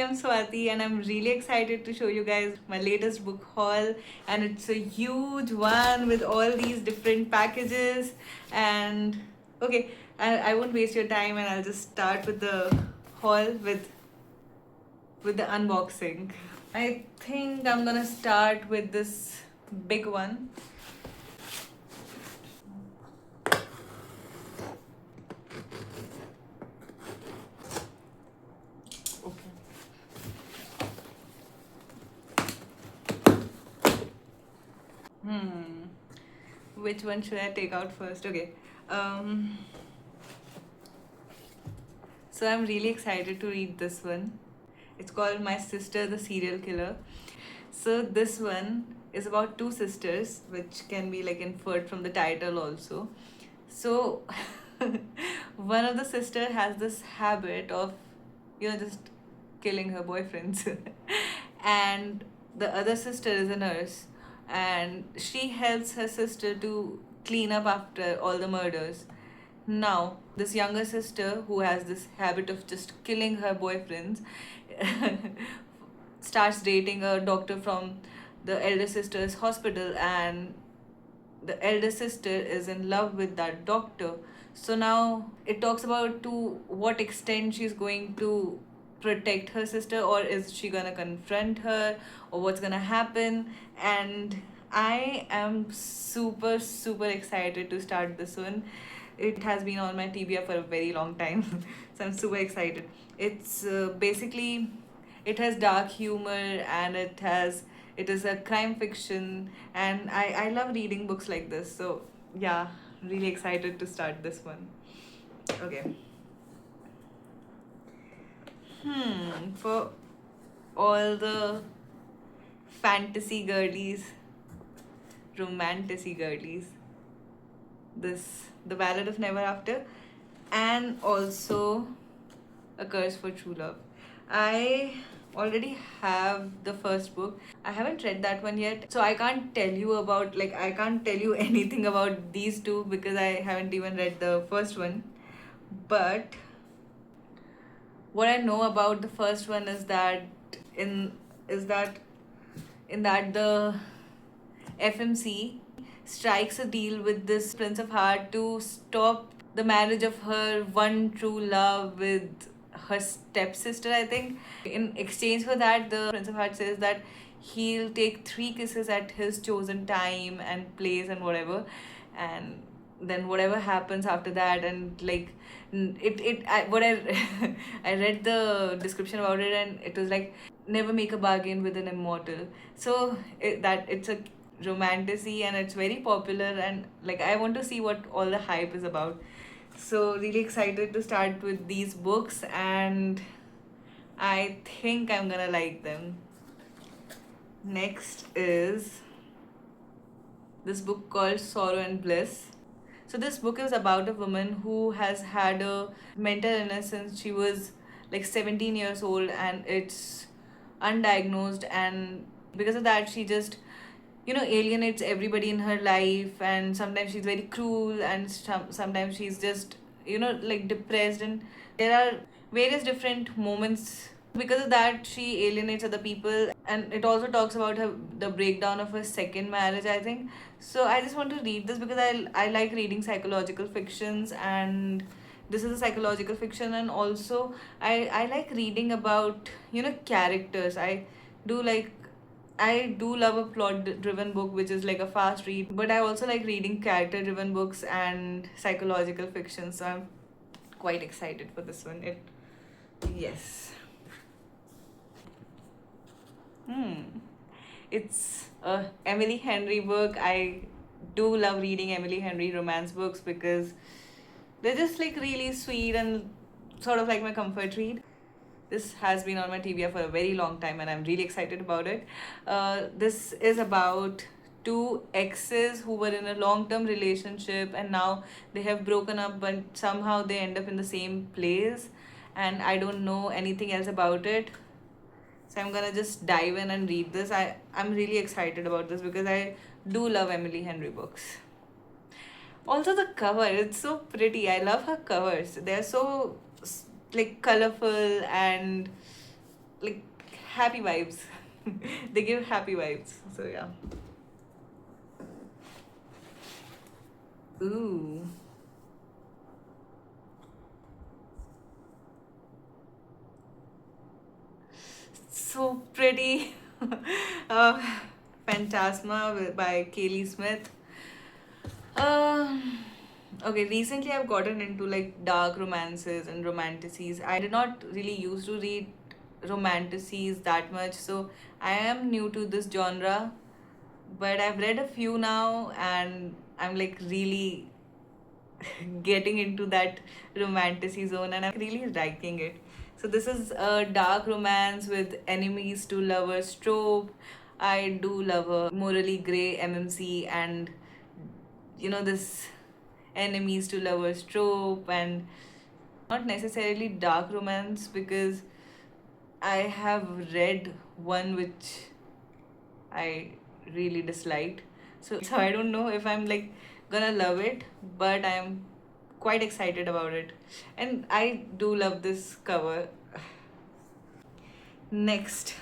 I'm Swati and I'm really excited to show you guys my latest book haul, and it's a huge one with all these different packages. And okay, I won't waste your time and I'll just start with the haul with the unboxing. I think I'm gonna start with this big one. Okay. Hmm. Which one should I take out first? Okay. Um, so I'm really excited to read this one. It's called My Sister the Serial Killer. So this one is about two sisters, which can be like inferred from the title also. So one of the sister has this habit of, just killing her boyfriends. And the other sister is a nurse, and she helps her sister to clean up after all the murders. Now, this younger sister who has this habit of just killing her boyfriends starts dating a doctor from the elder sister's hospital, and the elder sister is in love with that doctor. So now it talks about to what extent she's going to protect her sister, or is she gonna confront her, or what's gonna happen. And I am super super excited to start this one. It has been on my TBR for a very long time. So I'm super excited. It's basically, it has dark humor, and it is a crime fiction, and I love reading books like this. So yeah, really excited to start this one. Okay. For all the fantasy girlies, romantasy girlies, this The Ballad of Never After, and also A Curse for True Love. I already have the first book. I haven't read that one yet. So I can't tell you about, I can't tell you anything about these two because I haven't even read the first one. But what I know about the first one is that in is that in that the FMC strikes a deal with this Prince of Heart to stop the marriage of her one true love with her stepsister, I think. In exchange for that, the Prince of Heart says that he'll take 3 kisses at his chosen time and place and whatever. And then whatever happens after that, and what I I read the description about it, and it was like, never make a bargain with an immortal. So it's a romantasy, and it's very popular, and I want to see what all the hype is about. So really excited to start with these books, and I think I'm gonna like them. Next is this book called Sorrow and Bliss. So this book is about a woman who has had a mental illness since she was like 17 years old, and it's undiagnosed, and because of that she just alienates everybody in her life, and sometimes she's very cruel, and sometimes she's just depressed, and there are various different moments. Because of that she alienates other people, and it also talks about the breakdown of her second marriage, I think. So I just want to read this because I like reading psychological fictions, and this is a psychological fiction. And also I like reading about characters. do like I do love a plot driven book, which is like a fast read, but I also like reading character driven books and psychological fiction. So I'm quite excited for this one. Yes. It's a Emily Henry book. I do love reading Emily Henry romance books because they're just like really sweet and sort of like my comfort read. This has been on my TBR for a very long time, and I'm really excited about it. This is about two exes who were in a long term relationship, and now they have broken up, but somehow they end up in the same place. And I don't know anything else about it. So I'm gonna just dive in and read this. I'm really excited about this because I do love Emily Henry books. Also the cover, it's so pretty. I love her covers. They're so colorful, and like happy vibes. They give happy vibes. So yeah. Ooh. So pretty. uh, Phantasma by Kaylee Smith. Um, okay, recently I've gotten into like dark romances and romanticises. I did not really used to read romanticises that much, so I am new to this genre. But I've read a few now, and I'm like really getting into that romanticy zone, and I'm really liking it. So this is a dark romance with enemies to lovers trope. I do love a morally grey MMC, and this enemies to lovers trope, and not necessarily dark romance, because I have read one which I really disliked. So I don't know if I'm like gonna love it, but I'm quite excited about it. And I do love this cover. Next.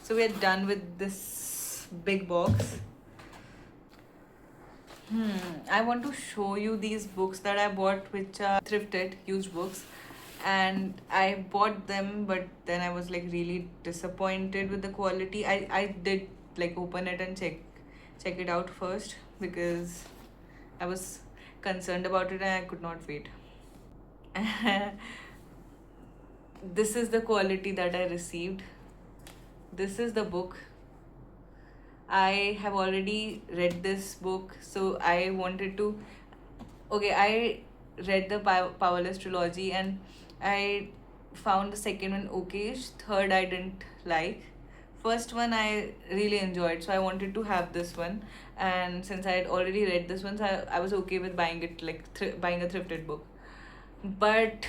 So we're done with this big box. I want to show you these books that I bought, which are thrifted, used books. And I bought them, but then I was like really disappointed with the quality. I did like open it and check it out first, because I was concerned about it and I could not wait. This is the quality that I received. This is the book. I have already read this book, so I wanted to. Okay, I read the Powerless trilogy, and I found the second one okayish. Third, I didn't like. First one I really enjoyed, so I wanted to have this one. And since I had already read this one, so I was okay with buying it, like buying a thrifted book. But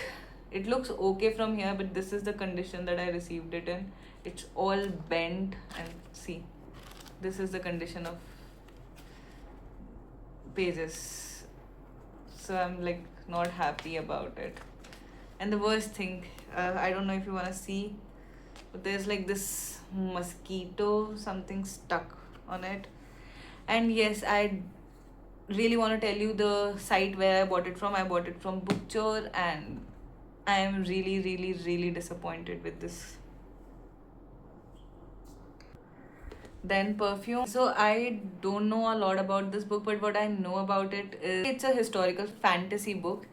it looks okay from here, but this is the condition that I received it in. It's all bent, and see, this is the condition of pages. So I'm like not happy about it. And the worst thing, I don't know if you want to see, but there's like this mosquito, something stuck on it. And yes, I really want to tell you the site where I bought it from. I bought it from Bookchore, and I am really, really, really disappointed with this. Then Perfume. So I don't know a lot about this book, but what I know about it is it's a historical fantasy book,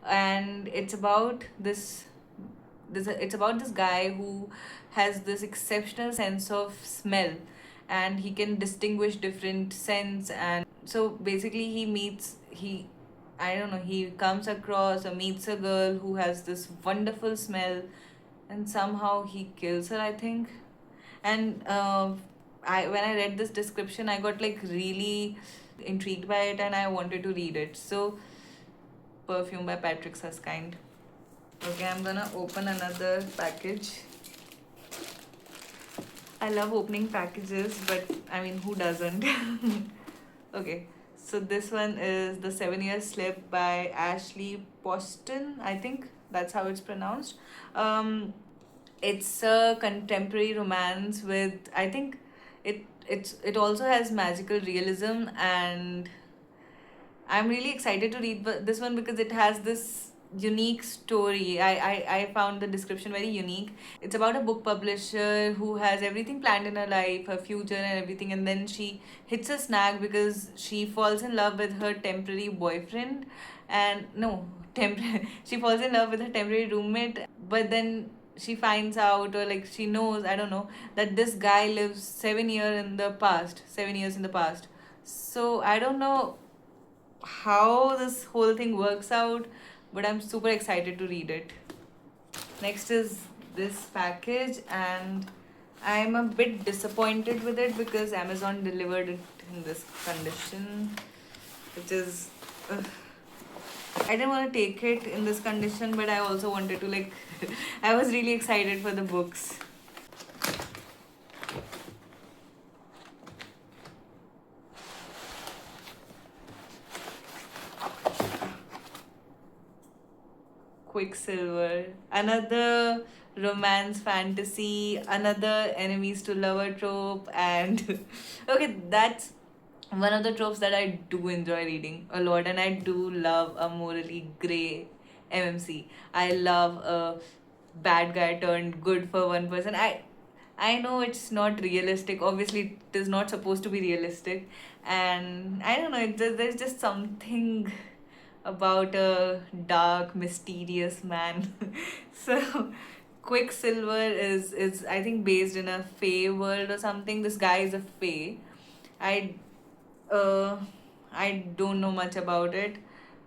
and it's about this guy who has this exceptional sense of smell, and he can distinguish different scents. And so basically he I don't know, he comes across or meets a girl who has this wonderful smell, and somehow he kills her, I think. And I when I read this description, I got like really intrigued by it, and I wanted to read it. So Perfume by Patrick Suskind. Okay, I'm gonna open another package. I love opening packages, but I mean, who doesn't? Okay, so this one is The 7 Year Slip by Ashley Poston. I think that's how it's pronounced. Um, it's a contemporary romance with, I think it also has magical realism, and I'm really excited to read this one because it has this unique story. I found the description very unique. It's about a book publisher who has everything planned in her life, her future and everything, and then she hits a snag because she falls in love with her temporary boyfriend. And no, she falls in love with her temporary roommate, but then she finds out, or like she knows, I don't know, that this guy lives 7 years in the past. So I don't know how this whole thing works out, but I'm super excited to read it. Next is this package, and I'm a bit disappointed with it because Amazon delivered it in this condition, which is. Ugh. I didn't want to take it in this condition, but I also wanted to, like, I was really excited for the books. Quicksilver, another romance fantasy, another enemies to lover trope, and okay, that's one of the tropes that I do enjoy reading a lot, and I do love a morally grey MMC. I love a bad guy turned good for one person. I know it's not realistic. Obviously, it is not supposed to be realistic, and I don't know. There's just something about a dark, mysterious man. So, Quicksilver is I think based in a Fae world or something. This guy is a Fae. I uh, I don't know much about it,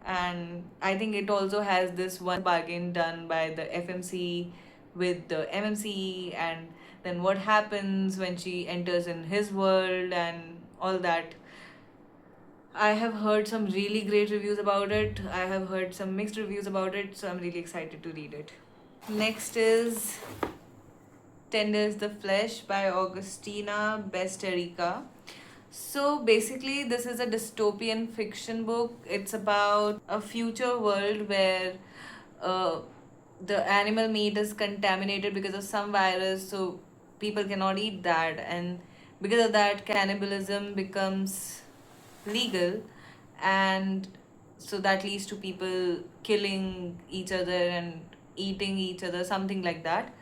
and I think it also has this one bargain done by the FMC with the MMC, and then what happens when she enters in his world and all that. I have heard some really great reviews about it. I have heard some mixed reviews about it, so I'm really excited to read it. Next is Tenders the Flesh by Augustina Besterica. So basically, this is a dystopian fiction book. It's about a future world where uh, the animal meat is contaminated because of some virus, so people cannot eat that, and because of that, cannibalism becomes legal, and so that leads to people killing each other and eating each other, something like that.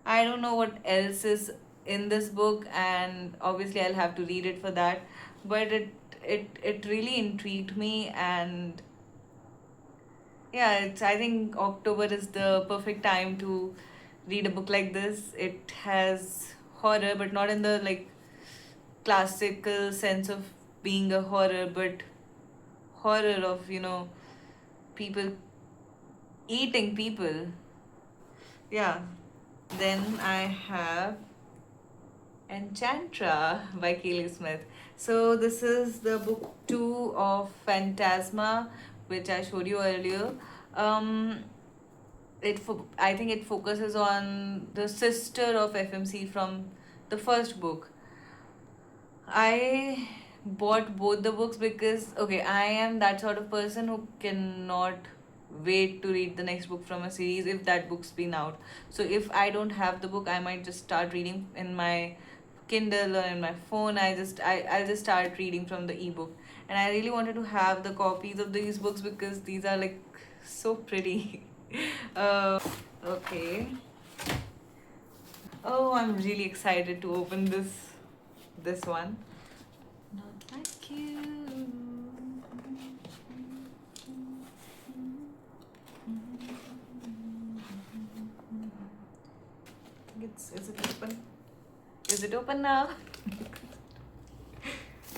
I don't know what else is in this book, and obviously I'll have to read it for that. But it really intrigued me, and yeah, it's I think October is the perfect time to read a book like this. It has horror, but not in the like classical sense of being a horror, but horror of people eating people. Yeah. Then I have Enchantra by Keely Smith. So this is the book two of Phantasma, which I showed you earlier. Um, I think it focuses on the sister of FMC from the first book. I bought both the books because okay, I am that sort of person who cannot wait to read the next book from a series if that book's been out. So if I don't have the book, I might just start reading in my Kindle or in my phone. I'll just start reading from the ebook. And I really wanted to have the copies of these books because these are like so pretty. Okay. Oh, I'm really excited to open this one. Not like you. Is it open? Is it open now?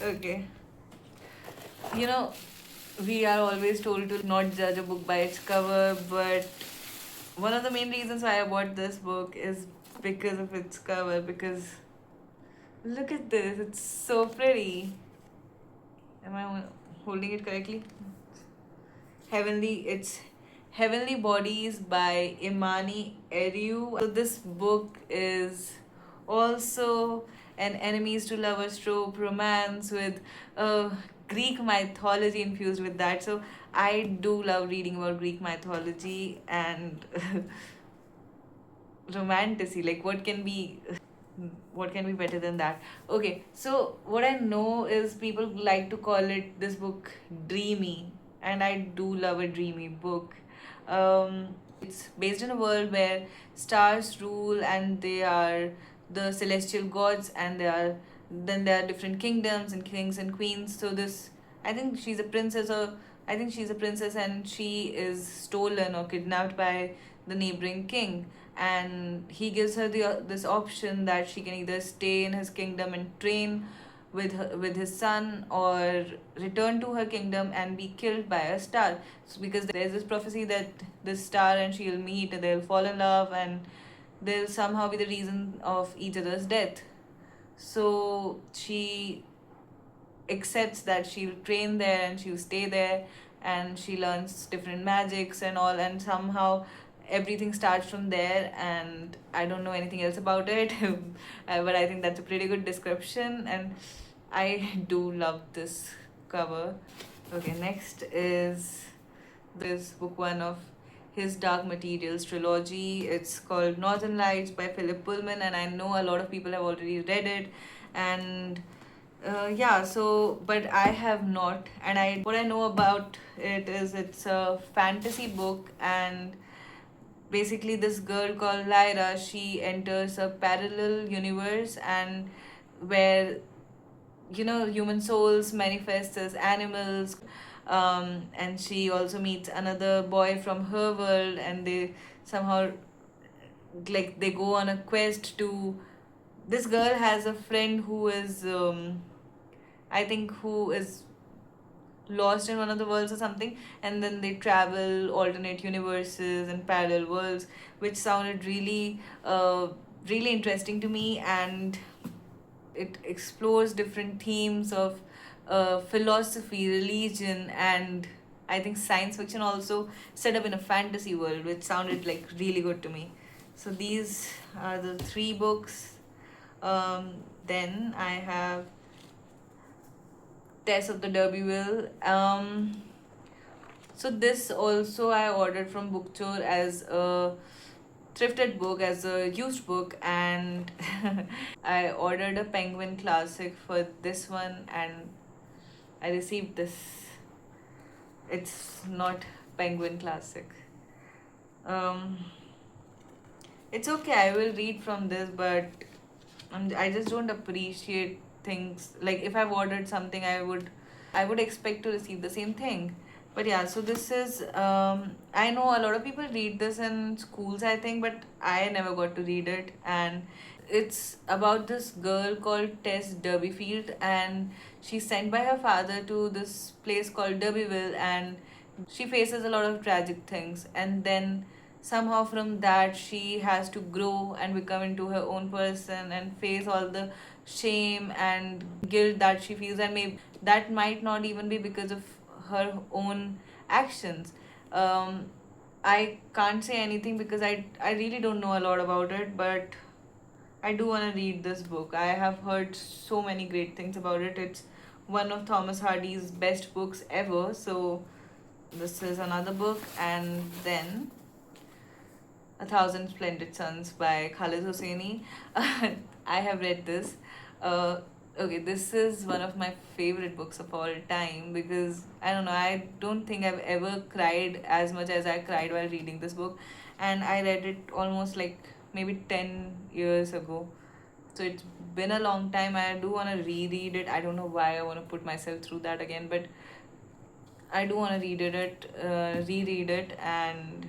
Okay. You know, we are always told to not judge a book by its cover, but one of the main reasons why I bought this book is because of its cover. Because look at this, it's so pretty. Am I holding it correctly? It's Heavenly Bodies by Imani Eriu. So this book is also an enemies to lovers trope romance with Greek mythology infused with that. So I do love reading about Greek mythology and romantasy. Like what can be better than that? Okay, so what I know is people like to call it this book dreamy, and I do love a dreamy book. It's based in a world where stars rule, and they are the celestial gods, and there are different kingdoms and kings and queens. So this, I think she's a princess, or I think she's a princess, and she is stolen or kidnapped by the neighboring king, and he gives her this option that she can either stay in his kingdom and train with his son, or return to her kingdom and be killed by a star. So because there's this prophecy that this star and she'll meet and they'll fall in love, and they'll somehow be the reason of each other's death. So she accepts that she'll train there and she'll stay there, and she learns different magics and all, and somehow everything starts from there, and I don't know anything else about it. But I think that's a pretty good description, and I do love this cover. Okay, next is this book one of his Dark Materials trilogy. It's called Northern Lights by Philip Pullman, and I know a lot of people have already read it. And yeah, so but I have not, and I what I know about it is it's a fantasy book, and basically this girl called Lyra, she enters a parallel universe, and where human souls manifest as animals. And she also meets another boy from her world, and they somehow, like, they go on a quest to. This girl has a friend who is I think who is lost in one of the worlds or something, and then they travel alternate universes and parallel worlds, which sounded really interesting to me. And it explores different themes of philosophy, religion, and I think science fiction, also set up in a fantasy world, which sounded like really good to me. So these are the three books. Then I have Tess of the D'Urberville. So this also I ordered from Bookstore as a thrifted book, as a used book, and I ordered a Penguin Classic for this one, and I received this. It's not Penguin Classic. Um, it's okay. I will read from this, but I just don't appreciate things like if I've ordered something, I would expect to receive the same thing. But yeah, so this is I know a lot of people read this in schools, I think, but I never got to read it. And it's about this girl called Tess Derbyfield, and she's sent by her father to this place called Derbyville, and she faces a lot of tragic things, and then somehow from that she has to grow and become into her own person and face all the shame and guilt that she feels, and maybe that might not even be because of her own actions. um, I can't say anything because I really don't know a lot about it, but I do want to read this book. I have heard so many great things about it. It's one of Thomas Hardy's best books ever. So this is another book. And then A Thousand Splendid Suns by Khalid Hosseini. I have read this. Uh, okay, this is one of my favorite books of all time because I don't know, I don't think I've ever cried as much as I cried while reading this book. And I read it almost like maybe 10 years ago. So it's been a long time. I do want to reread it. I don't know why I want to put myself through that again, but I do want to reread it. And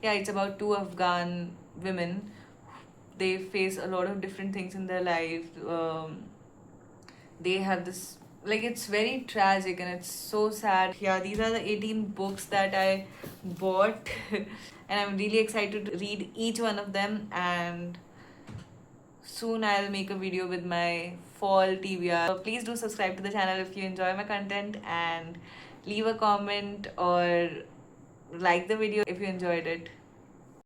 yeah, it's about two Afghan women. They face a lot of different things in their life. They have this, like, it's very tragic and it's so sad. Yeah, these are the 18 books that I bought, and I'm really excited to read each one of them. And soon I'll make a video with my fall TBR. Please do subscribe to the channel if you enjoy my content, and leave a comment or like the video if you enjoyed it.